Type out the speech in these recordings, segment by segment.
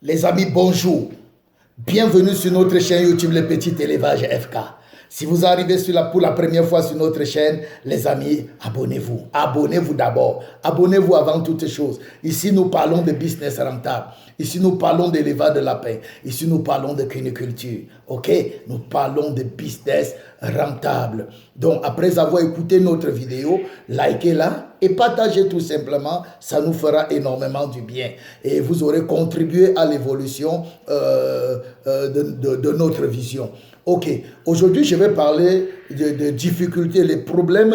Les amis, bonjour. Bienvenue sur notre chaîne YouTube Le Petit Élevage FK. Si vous arrivez pour la première fois sur notre chaîne, les amis, abonnez-vous. Abonnez-vous d'abord. Abonnez-vous avant toute chose. Ici, nous parlons de business rentable. Ici, nous parlons d'élevage de lapin. Ici, nous parlons de cuniculture. OK? Nous parlons de business rentable. Donc, après avoir écouté notre vidéo, likez-la et partagez tout simplement. Ça nous fera énormément du bien. Et vous aurez contribué à l'évolution de notre vision. Ok, aujourd'hui je vais parler de difficultés, les problèmes,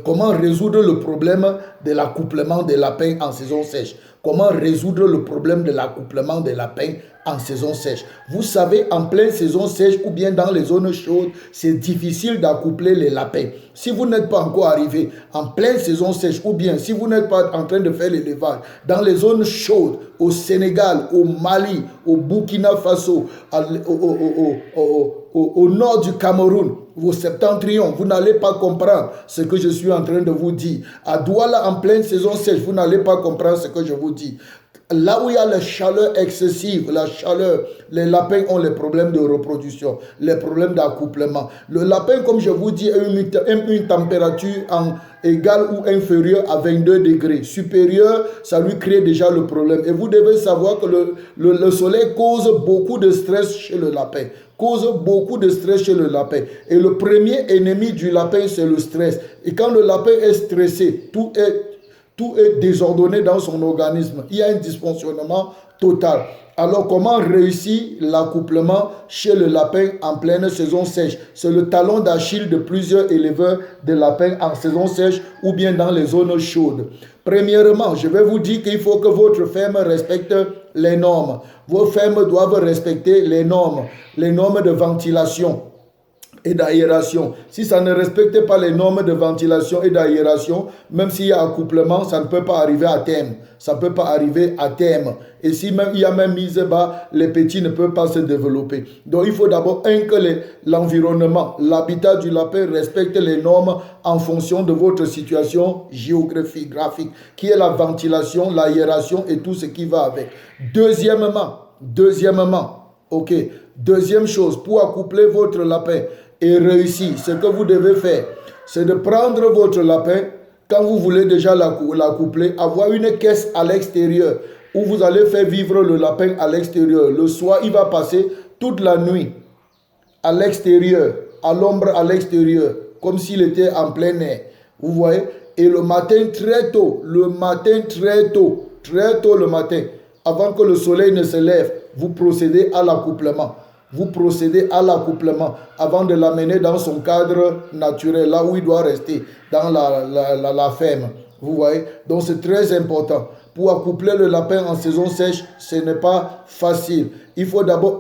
comment résoudre le problème de l'accouplement des lapins en saison sèche. Comment résoudre le problème de l'accouplement des lapins en saison sèche. Vous savez, en pleine saison sèche ou bien dans les zones chaudes, c'est difficile d'accoupler les lapins. Si vous n'êtes pas encore arrivé en pleine saison sèche ou bien si vous n'êtes pas en train de faire l'élevage dans les zones chaudes, au Sénégal, au Mali, au Burkina Faso, au nord du Cameroun, au septentrion, vous n'allez pas comprendre ce que je suis en train de vous dire. À Douala, en pleine saison sèche, vous n'allez pas comprendre ce que je vous dis. Là où il y a la chaleur excessive, la chaleur, les lapins ont les problèmes de reproduction, les problèmes d'accouplement. Le lapin, comme je vous dis, a une température égale ou inférieure à 22 degrés. Supérieure, ça lui crée déjà le problème. Et vous devez savoir que le soleil cause beaucoup de stress chez le lapin. Cause beaucoup de stress chez le lapin. Et le premier ennemi du lapin, c'est le stress. Et quand le lapin est stressé, tout est désordonné dans son organisme. Il y a un dysfonctionnement total. Alors, comment réussir l'accouplement chez le lapin en pleine saison sèche? C'est le talon d'Achille de plusieurs éleveurs de lapins en saison sèche ou bien dans les zones chaudes. Premièrement, je vais vous dire qu'il faut que votre ferme respecte les normes. Vos fermes doivent respecter les normes de ventilation et d'aération. Si ça ne respecte pas les normes de ventilation et d'aération, même s'il y a accouplement, ça ne peut pas arriver à terme. Ça ne peut pas arriver à terme. Et si même il y a même mise bas, les petits ne peuvent pas se développer. Donc il faut d'abord que l'environnement, l'habitat du lapin respecte les normes en fonction de votre situation géographique, qui est la ventilation, l'aération et tout ce qui va avec. Deuxièmement, ok, deuxième chose, pour accoupler votre lapin et réussir, ce que vous devez faire, c'est de prendre votre lapin, quand vous voulez déjà l'accoupler, avoir une caisse à l'extérieur où vous allez faire vivre le lapin à l'extérieur. Le soir, il va passer toute la nuit à l'extérieur, à l'ombre à l'extérieur, comme s'il était en plein air. Vous voyez? Et le matin, très tôt, le matin, avant que le soleil ne se lève, vous procédez à l'accouplement. Vous procédez à l'accouplement avant de l'amener dans son cadre naturel, là où il doit rester, dans la ferme. Vous voyez? Donc c'est très important. Pour accoupler le lapin en saison sèche, ce n'est pas facile. Il faut d'abord,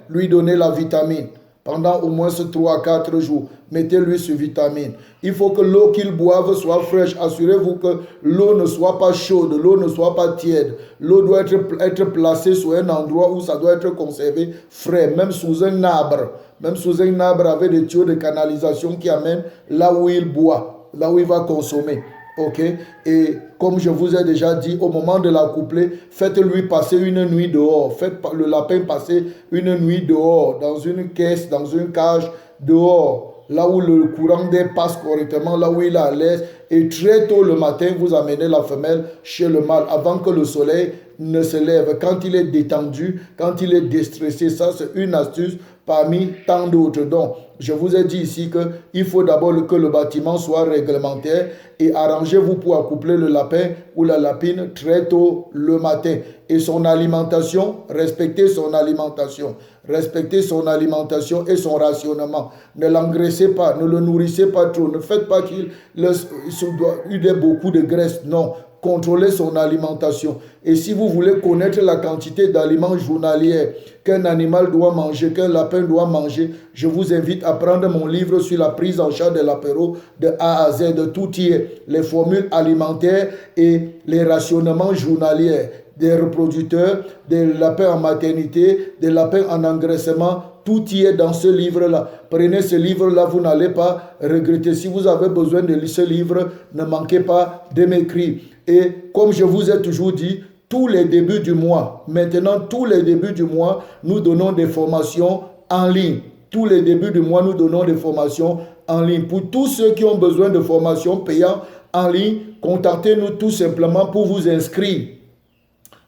lui donner la vitamine. Pendant au moins 3 à 4 jours, mettez-lui sur vitamine. Il faut que l'eau qu'il boive soit fraîche. Assurez-vous que l'eau ne soit pas chaude, l'eau ne soit pas tiède. L'eau doit être placée sur un endroit où ça doit être conservé frais, même sous un arbre. Même sous un arbre avec des tuyaux de canalisation qui amènent là où il boit, là où il va consommer. Ok, et comme je vous ai déjà dit, au moment de l'accoupler, faites-lui passer une nuit dehors. Faites le lapin passer une nuit dehors, dans une caisse, dans une cage, dehors, là où le courant d'air passe correctement, là où il est à l'aise. Et très tôt le matin, vous amenez la femelle chez le mâle avant que le soleil ne se lève. Quand il est détendu, quand il est déstressé, ça c'est une astuce parmi tant d'autres. Donc, je vous ai dit ici qu'il faut d'abord que le bâtiment soit réglementaire et arrangez-vous pour accoupler le lapin ou la lapine très tôt le matin. Et son alimentation, respectez son alimentation. Respectez son alimentation et son rationnement. Ne l'engraissez pas, ne le nourrissez pas trop. Ne faites pas qu'il ait beaucoup de graisse. Non. Contrôlez son alimentation. Et si vous voulez connaître la quantité d'aliments journaliers qu'un animal doit manger, qu'un lapin doit manger, je vous invite à prendre mon livre sur la prise en charge de l'apéro de A à Z, de tout y est, les formules alimentaires et les rationnements journaliers des reproducteurs, des lapins en maternité, des lapins en engraissement. Tout y est dans ce livre-là. Prenez ce livre-là, vous n'allez pas regretter. Si vous avez besoin de lire ce livre, ne manquez pas de m'écrire. Et comme je vous ai toujours dit, tous les débuts du mois. Maintenant, tous les débuts du mois, nous donnons des formations en ligne. Tous les débuts du mois, nous donnons des formations en ligne. Pour tous ceux qui ont besoin de formations payantes en ligne, contactez-nous tout simplement pour vous inscrire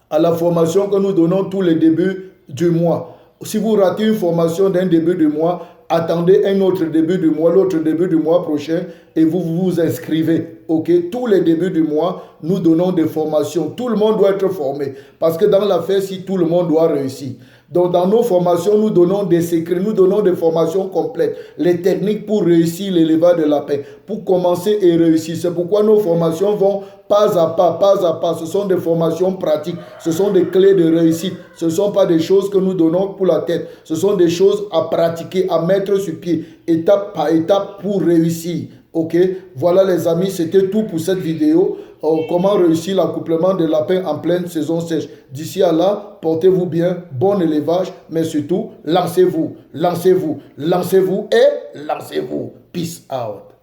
à la formation que nous donnons tous les débuts du mois. Si vous ratez une formation d'un début du mois, attendez un autre début du mois, l'autre début du mois prochain et vous vous inscrivez. Ok, tous les débuts du mois, nous donnons des formations. Tout le monde doit être formé parce que dans l'affaire, si tout le monde doit réussir. Donc, dans nos formations, nous donnons des secrets, nous donnons des formations complètes, les techniques pour réussir l'élevage de lapins, pour commencer et réussir. C'est pourquoi nos formations vont pas à pas, pas à pas. Ce sont des formations pratiques, ce sont des clés de réussite. Ce ne sont pas des choses que nous donnons pour la tête. Ce sont des choses à pratiquer, à mettre sur pied, étape par étape pour réussir. Ok, voilà les amis, c'était tout pour cette vidéo. Comment réussir l'accouplement des lapins en pleine saison sèche. D'ici à là, portez-vous bien, bon élevage, mais surtout, lancez-vous, lancez-vous, lancez-vous et lancez-vous. Peace out.